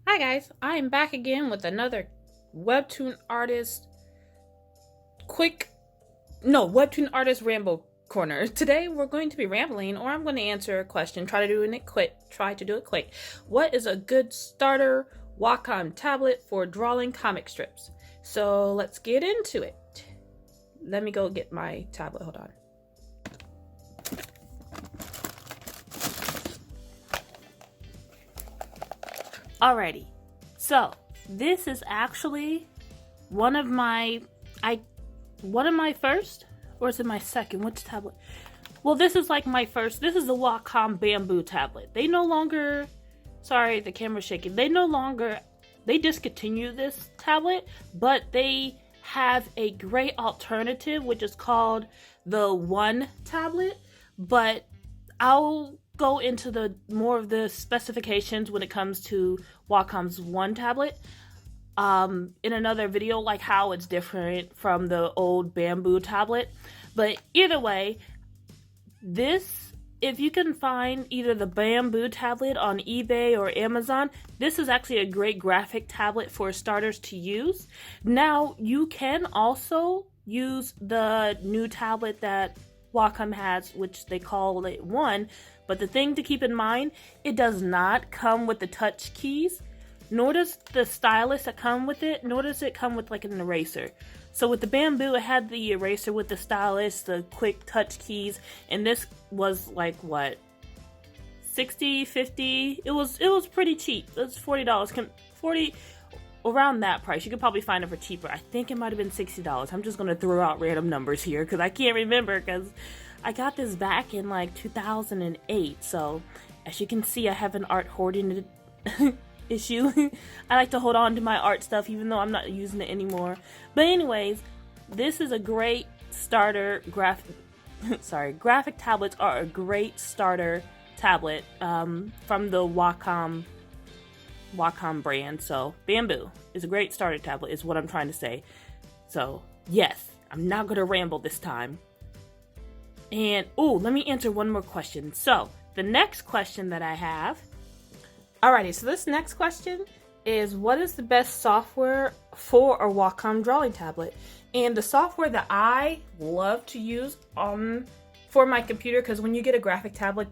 Hi guys, I am back again with another Webtoon artist Webtoon artist ramble corner. Today we're going to be rambling, or I'm going to answer a question. Try to do it quick. What is a good starter Wacom tablet for drawing comic strips? So let's get into it. Let me go get my tablet. Hold on. Alrighty, so this is actually one of my first, or is it my second? Which tablet? Well, this is like my first. This is the Wacom Bamboo tablet. They no longer, sorry, the camera's shaking. They discontinued this tablet, but they have a great alternative, which is called the One tablet. But I'll go into the more of the specifications when it comes to Wacom's One tablet in another video, like how it's different from the old Bamboo tablet. But either way, if you can find either the Bamboo tablet on eBay or Amazon, this is actually a great graphic tablet for starters to use. Now, you can also use the new tablet that Wacom has, which they call it One, but the thing to keep in mind, it does not come with the touch keys, nor does the stylus that come with it, nor does it come with like an eraser. So with the Bamboo, it had the eraser with the stylus, the quick touch keys, and this was like what, 60, 50? It was pretty cheap. It was $40, 40 around that price. You could probably find it for cheaper. I think it might have been $60. I'm just gonna throw out random numbers here because I can't remember, because I got this back in like 2008. So as you can see, I have an art hoarding issue. I like to hold on to my art stuff even though I'm not using it anymore. But anyways, this is a great starter graphic tablets are a great starter tablet from the Wacom brand. So Bamboo is a great starter tablet is what I'm trying to say. So yes, I'm not gonna ramble this time. And let me answer one more question. So the next question that I have, alrighty, so this next question is, what is the best software for a Wacom drawing tablet? And the software that I love to use for my computer, because when you get a graphic tablet,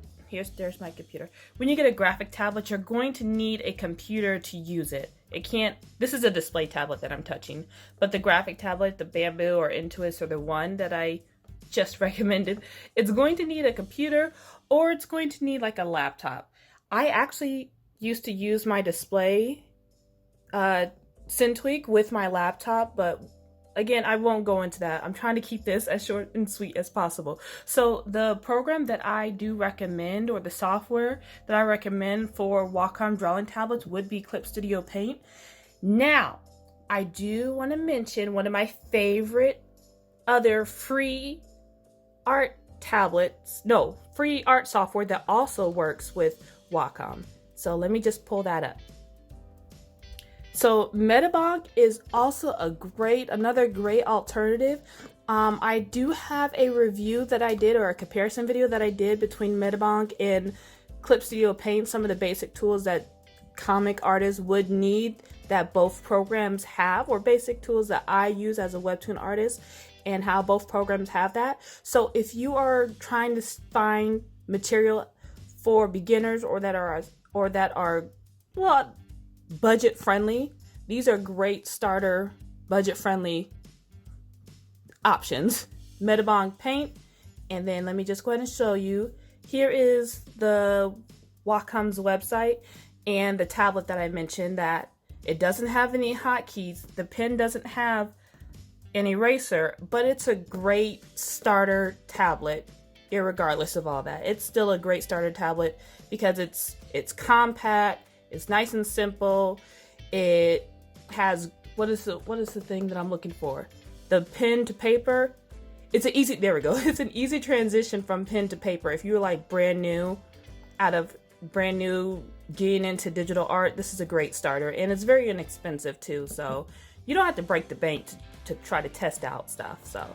there's my computer. When you get a graphic tablet, you're going to need a computer to use it. This is a display tablet that I'm touching, but the graphic tablet, the Bamboo or Intuos or the One that I just recommended, it's going to need a computer or it's going to need like a laptop. I actually used to use my display Syntweak with my laptop, but again, I won't go into that. I'm trying to keep this as short and sweet as possible. So the program that I do recommend, or the software that I recommend for Wacom drawing tablets, would be Clip Studio Paint. Now, I do want to mention one of my favorite other free art software that also works with Wacom. So let me just pull that up. So Metabonk is also another great alternative. I do have a review that I did, or a comparison video that I did between Metabonk and Clip Studio Paint, some of the basic tools that comic artists would need that both programs have, or basic tools that I use as a Webtoon artist, and how both programs have that. So if you are trying to find material for beginners or that are well, budget friendly, these are great starter budget friendly options. Metabonk Paint, and then let me just go ahead and show you. Here is the Wacom's website and the tablet that I mentioned, that it doesn't have any hotkeys. The pen doesn't have an eraser, but it's a great starter tablet irregardless of all that. It's still a great starter tablet because it's compact, it's nice and simple. It has, what is the thing that I'm looking for? The pen to paper. There we go. It's an easy transition from pen to paper. If you're like brand new getting into digital art, this is a great starter, and it's very inexpensive too. So you don't have to break the bank to try to test out stuff. So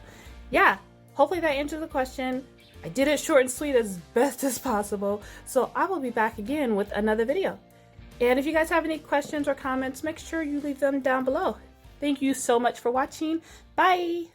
yeah, hopefully that answers the question. I did it short and sweet as best as possible. So I will be back again with another video. And if you guys have any questions or comments, make sure you leave them down below. Thank you so much for watching. Bye!